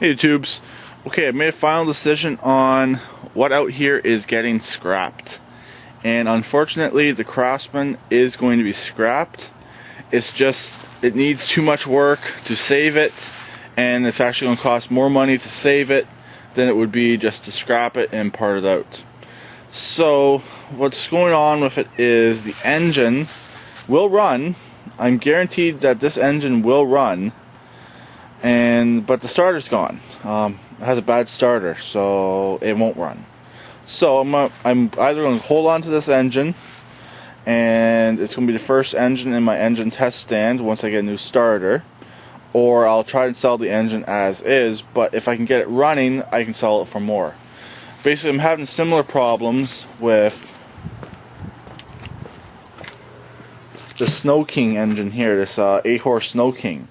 Hey YouTubes. Okay, I made a final decision on what out here is getting scrapped. And unfortunately the Craftsman is going to be scrapped. It's just, it needs too much work to save it, and it's actually going to cost more money to save it than it would be just to scrap it and part it out. So what's going on with it is the engine will run. I'm guaranteed that this engine will run, but the starter's gone. It has a bad starter, so it won't run. So I'm either going to hold on to this engine, and it's going to be the first engine in my engine test stand once I get a new starter, or I'll try and sell the engine as is, but if I can get it running, I can sell it for more. Basically, I'm having similar problems with the Snow King engine here, this 8-horse Snow King.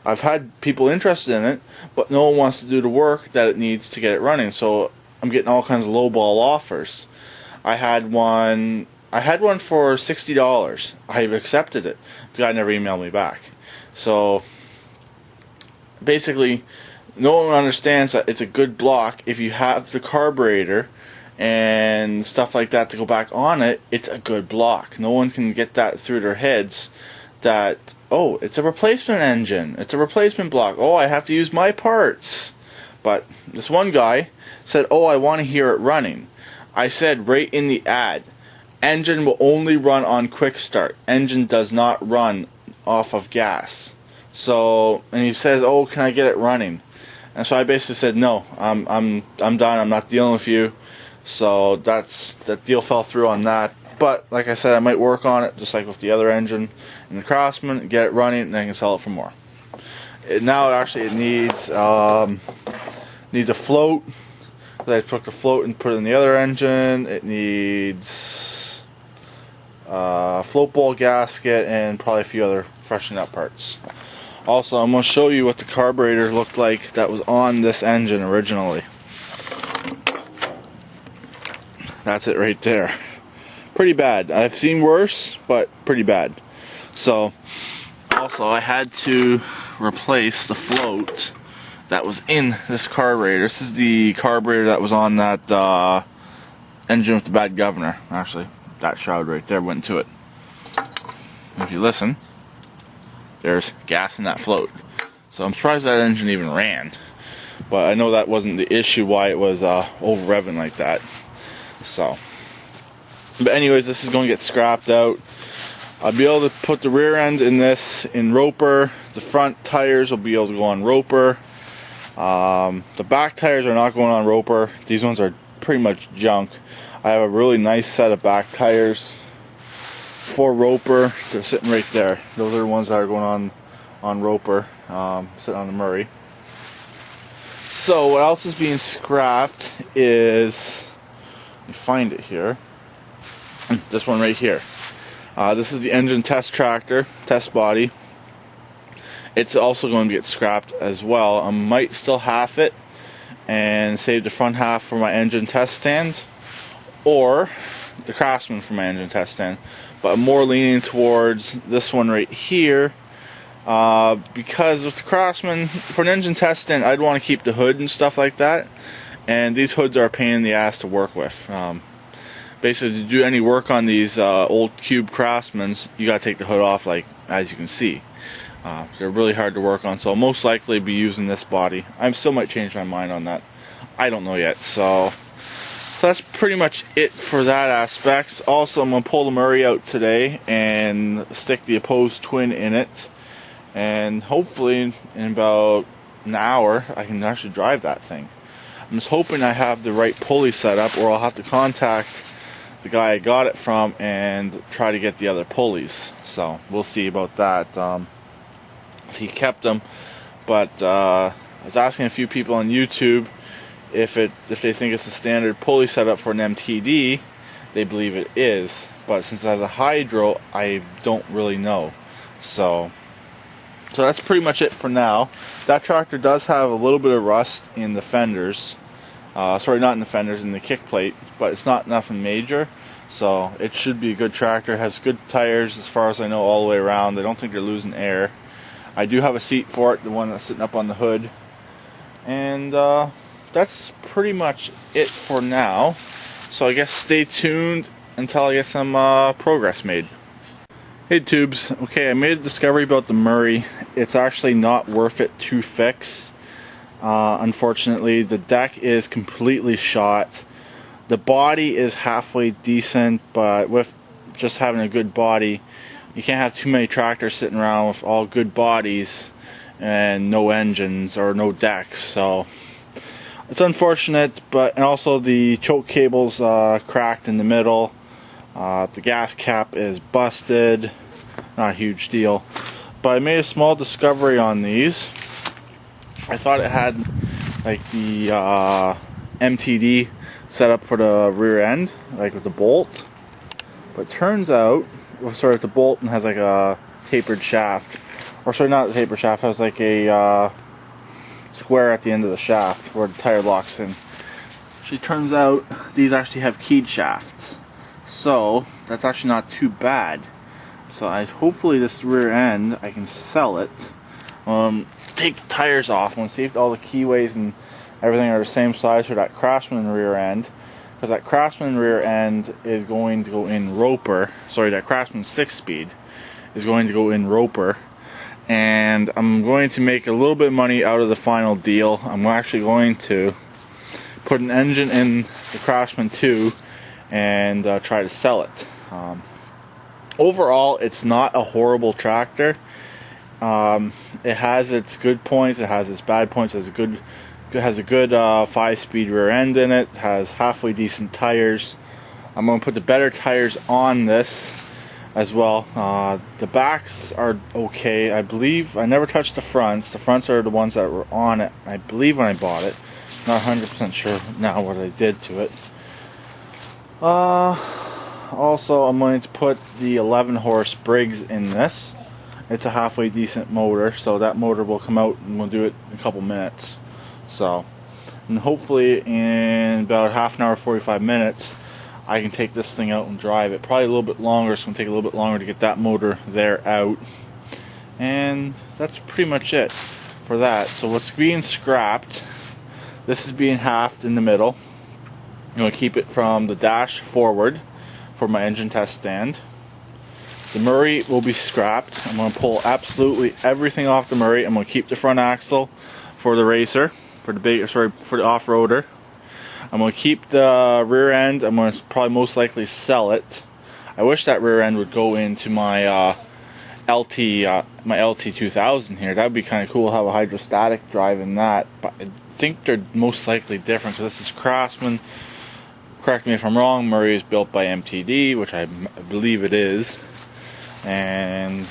I've had people interested in it, but no one wants to do the work that it needs to get it running, so I'm getting all kinds of lowball offers. I had one for $60. I've accepted it. The guy never emailed me back. So basically, no one understands that it's a good block. If you have the carburetor and stuff like that to go back on it, it's a good block. No one can get that through their heads that, oh, it's a replacement engine, it's a replacement block, oh, I have to use my parts. But this one guy said, oh, I want to hear it running. I said right in the ad, engine will only run on quick start. Engine does not run off of gas. So, and he says, oh, can I get it running? And so I basically said, no, I'm done, I'm not dealing with you. So that deal fell through on that. But like I said, I might work on it just like with the other engine in the Craftsman, get it running, and then I can sell it for more. It needs a float. I took the float and put it in the other engine. It needs a float bowl gasket and probably a few other freshened up parts. Also, I'm going to show you what the carburetor looked like that was on this engine originally. That's it right there. Pretty bad. I've seen worse, but pretty bad. So, also I had to replace the float that was in this carburetor. This is the carburetor that was on that engine with the bad governor. Actually, that shroud right there went into it. If you listen, there's gas in that float. So I'm surprised that engine even ran. But I know that wasn't the issue why it was over revving like that. So, but anyways, this is going to get scrapped out. I'll be able to put the rear end in this in roper. The front tires will be able to go on roper. The back tires are not going on roper. These ones are pretty much junk. I have a really nice set of back tires for roper. They're sitting right there. Those are the ones that are going on roper, sitting on the Murry. So what else is being scrapped is, let me find it here. This one right here. This is the engine test tractor, test body. It's also going to get scrapped as well. I might still half it and save the front half for my engine test stand, or the Craftsman for my engine test stand. But I'm more leaning towards this one right here, because with the Craftsman, for an engine test stand, I'd want to keep the hood and stuff like that. And these hoods are a pain in the ass to work with. Basically, to do any work on these old cube Craftsmans, you gotta take the hood off, like as you can see. They're really hard to work on, so I'll most likely be using this body. I still might change my mind on that. I don't know yet. So that's pretty much it for that aspect. Also, I'm gonna pull the Murry out today and stick the opposed twin in it, and hopefully in about an hour I can actually drive that thing. I'm just hoping I have the right pulley set up, or I'll have to contact the guy I got it from and try to get the other pulleys. So we'll see about that. He kept them, but I was asking a few people on YouTube if they think it's a standard pulley setup for an MTD. They believe it is, but since it has a hydro, I don't really know. So that's pretty much it for now. That tractor does have a little bit of rust in the fenders. Sorry, not in the fenders, in the kick plate, but it's not nothing major. So it should be a good tractor. It has good tires as far as I know all the way around. I don't think they're losing air. I do have a seat for it, the one that's sitting up on the hood. And that's pretty much it for now. So I guess stay tuned until I get some progress made. Hey tubes, okay, I made a discovery about the Murry. It's actually not worth it to fix. Unfortunately, the deck is completely shot. The body is halfway decent, but with just having a good body, you can't have too many tractors sitting around with all good bodies and no engines or no decks. So it's unfortunate, and also the choke cable's cracked in the middle. The gas cap is busted. Not a huge deal, but I made a small discovery on these. I thought it had like the MTD set up for the rear end, like with the bolt, but turns out, the bolt and has like a tapered shaft, or sorry, not a tapered shaft, has like a square at the end of the shaft where the tire locks in. Actually, turns out these actually have keyed shafts, so that's actually not too bad. So hopefully this rear end I can sell it. Take the tires off. I'm going to see if all the keyways and everything are the same size for that Craftsman rear end, because that Craftsman rear end is going to go in Roper. Sorry, that Craftsman 6-speed is going to go in Roper, and I'm going to make a little bit of money out of the final deal. I'm actually going to put an engine in the Craftsman 2 and try to sell it. Overall, it's not a horrible tractor. It has its good points, it has its bad points. It has a good 5-speed rear end in it. Has halfway decent tires. I'm going to put the better tires on this as well. The backs are okay. I believe I never touched the fronts. The fronts are the ones that were on it, I believe, when I bought it. Not 100% sure now what I did to it. Also, I'm going to put the 11-horse Briggs in this. It's a halfway decent motor, so that motor will come out and we'll do it in a couple minutes. So, and hopefully in about half an hour, 45 minutes, I can take this thing out and drive it. Probably a little bit longer, so it's going to take a little bit longer to get that motor there out. And that's pretty much it for that. So what's being scrapped, this is being halved in the middle. I'm going to keep it from the dash forward for my engine test stand. The Murry will be scrapped. I'm going to pull absolutely everything off the Murry. I'm going to keep the front axle for the racer, for the off-roader. I'm going to keep the rear end. I'm going to probably most likely sell it. I wish that rear end would go into my my LT 2000 here. That would be kind of cool to have a hydrostatic drive in that. But I think they're most likely different, because this is Craftsman. Correct me if I'm wrong, Murry is built by MTD, which I believe it is. And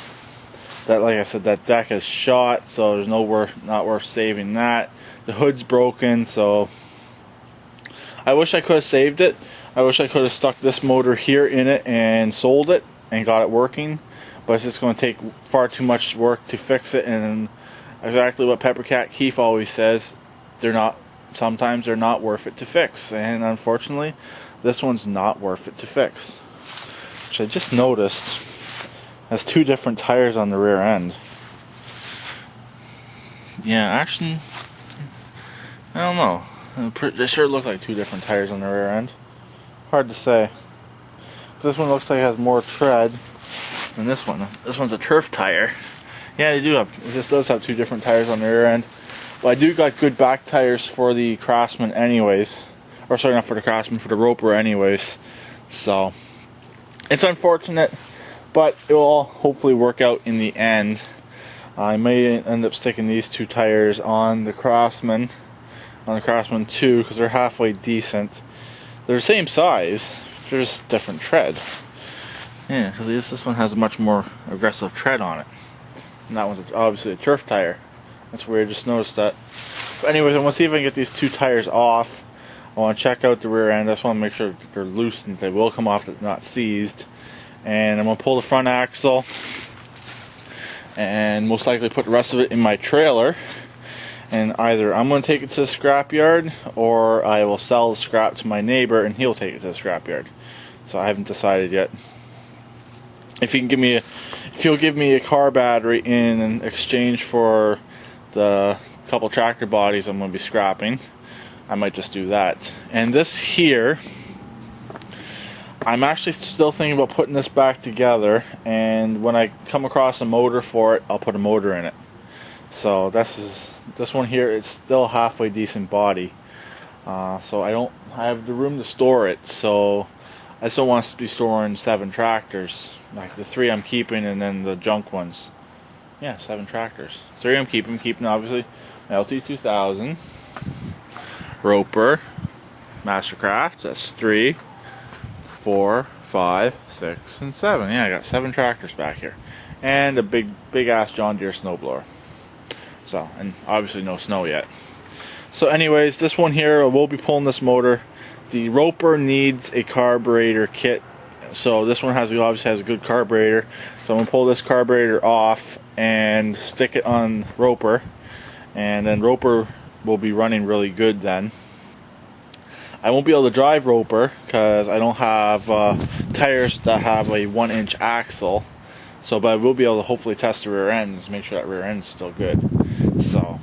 that, like I said, that deck is shot, so there's not worth saving that. The hood's broken, so I wish I could have saved it. I wish I could have stuck this motor here in it and sold it and got it working, but it's just going to take far too much work to fix it. And exactly what Peppercat Keith always says, sometimes they're not worth it to fix, and unfortunately this one's not worth it to fix, which I just noticed has 2 different tires on the rear end. Yeah, actually, I don't know, they sure look like 2 different tires on the rear end. Hard to say. This one looks like it has more tread than this one. This one's a turf tire. Yeah, it just does have 2 different tires on the rear end. But I do got good back tires for the Craftsman anyways. Or sorry, not for the Craftsman, for the Roper anyways. So, it's unfortunate, but it will all hopefully work out in the end. I may end up sticking these 2 tires on the Craftsman 2, because they're halfway decent. They're the same size, they're just different tread. Yeah, because this one has a much more aggressive tread on it. And that one's obviously a turf tire. That's weird, just noticed that. But anyways, I want to see if I can get these 2 tires off. I want to check out the rear end. I just want to make sure that they're loose and they will come off, they're not seized. And I'm going to pull the front axle and most likely put the rest of it in my trailer. And either I'm going to take it to the scrapyard, or I will sell the scrap to my neighbor and he'll take it to the scrapyard. So I haven't decided yet. If he'll give me a car battery in exchange for the a couple tractor bodies I'm going to be scrapping. I might just do that. And this here, I'm actually still thinking about putting this back together, and when I come across a motor for it, I'll put a motor in it. So this one here, it's still halfway decent body. So I have the room to store it, so I still want to be storing 7 tractors, like the 3 I'm keeping and then the junk ones. Yeah, 7 tractors. 3 I'm keeping obviously LT2000, Roper, Mastercraft, that's 3, 4, 5, 6, and 7. Yeah, I got 7 tractors back here. And a big ass John Deere snowblower. So, and obviously no snow yet. So anyways, this one here, we'll be pulling this motor. The Roper needs a carburetor kit. So this one obviously has a good carburetor. So I'm going to pull this carburetor off and stick it on Roper. And then Roper will be running really good then. I won't be able to drive Roper because I don't have tires that have a 1-inch axle. So, but I will be able to hopefully test the rear end and make sure that rear end is still good. So,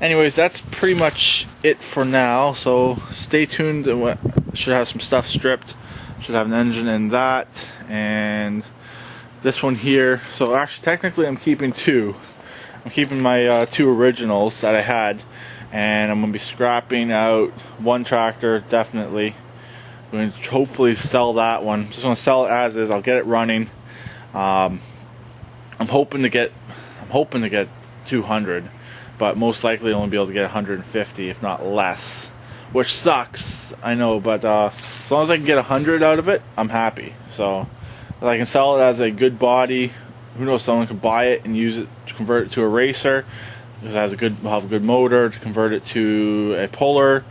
anyways, that's pretty much it for now. So stay tuned. Should have some stuff stripped. Should have an engine in that. And this one here. So actually, technically, I'm keeping 2. I'm keeping my 2 originals that I had. And I'm going to be scrapping out 1 tractor, definitely. I'm going to hopefully sell that one. Just going to sell it as is. I'll get it running. I'm hoping to get 200, but most likely only be able to get 150, if not less. Which sucks, I know, but as long as I can get 100 out of it, I'm happy. So if I can sell it as a good body, who knows? Someone can buy it and use it to convert it to a racer. Because it will have a good motor, to convert it to a puller,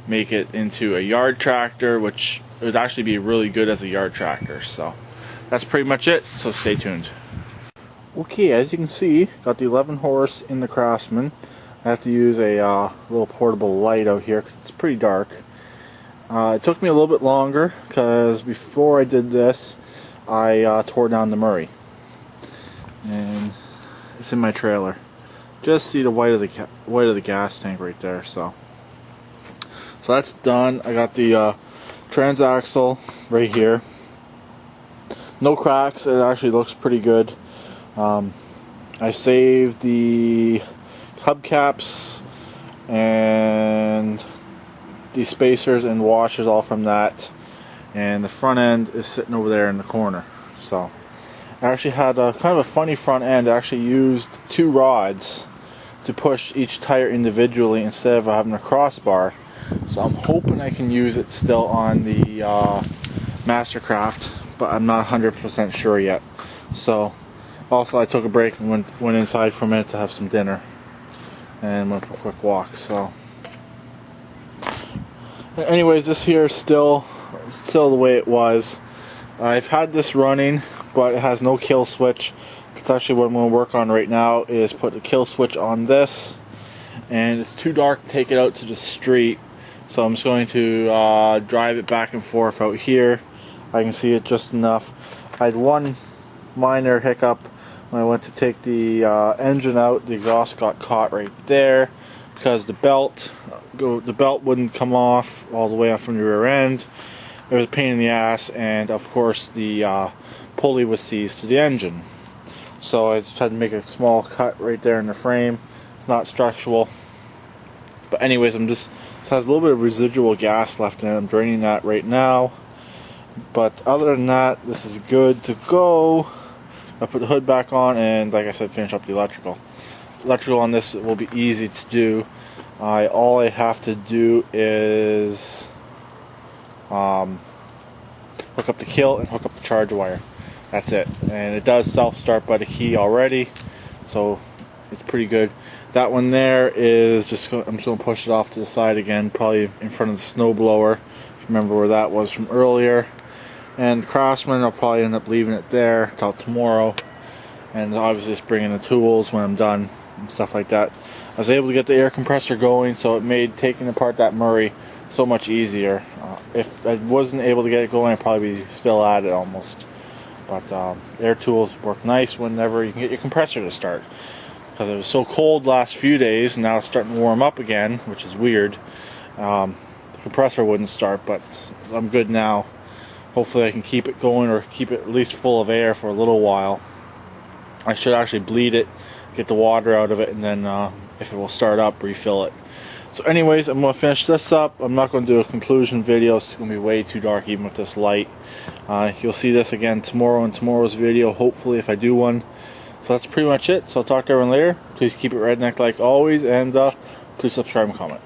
make it into a yard tractor, which would actually be really good as a yard tractor. So that's pretty much it, so stay tuned. Okay, as you can see, got the 11 horse in the Craftsman. I have to use a little portable light out here because it's pretty dark. It took me a little bit longer because before I did this, I tore down the Murry. And it's in my trailer. Just see the white of the gas tank right there. So that's done. I got the transaxle right here. No cracks. It actually looks pretty good. I saved the hubcaps and the spacers and washers all from that. And the front end is sitting over there in the corner. So I actually had a kind of a funny front end. I actually used 2 rods to push each tire individually instead of having a crossbar. So I'm hoping I can use it still on the Mastercraft, but I'm not 100% sure yet. So also I took a break and went inside for a minute to have some dinner and went for a quick walk. So anyways, this here is still the way it was. I've had this running, but it has no kill switch. It's actually what I'm going to work on right now is put the kill switch on this, and it's too dark to take it out to the street, so I'm just going to drive it back and forth out here. I can see it just enough. I had one minor hiccup when I went to take the engine out. The exhaust got caught right there because the belt wouldn't come off all the way up from the rear end. It was a pain in the ass, and of course the pulley was seized to the engine. So I just had to make a small cut right there in the frame. It's not structural. But anyways, it has a little bit of residual gas left in it. I'm draining that right now. But other than that, this is good to go. I'll put the hood back on and, like I said, finish up the electrical. Electrical on this will be easy to do. All I have to do is hook up the kill and hook up the charge wire. That's it. And it does self-start by the key already, so it's pretty good. That one there is I'm just going to push it off to the side again, probably in front of the snowblower. If you remember where that was from earlier. And the Craftsman, I'll probably end up leaving it there till tomorrow. And obviously just bringing the tools when I'm done and stuff like that. I was able to get the air compressor going, so it made taking apart that Murry so much easier. If I wasn't able to get it going, I'd probably be still at it almost. But air tools work nice whenever you can get your compressor to start. because it was so cold last few days, and now it's starting to warm up again, which is weird. The compressor wouldn't start, but I'm good now. Hopefully I can keep it going, or keep it at least full of air for a little while. I should actually bleed it, get the water out of it, and then if it will start up, refill it. So anyways, I'm going to finish this up. I'm not going to do a conclusion video. It's going to be way too dark even with this light. You'll see this again tomorrow in tomorrow's video, hopefully, if I do one. So that's pretty much it. So I'll talk to everyone later. Please keep it redneck like always, and please subscribe and comment.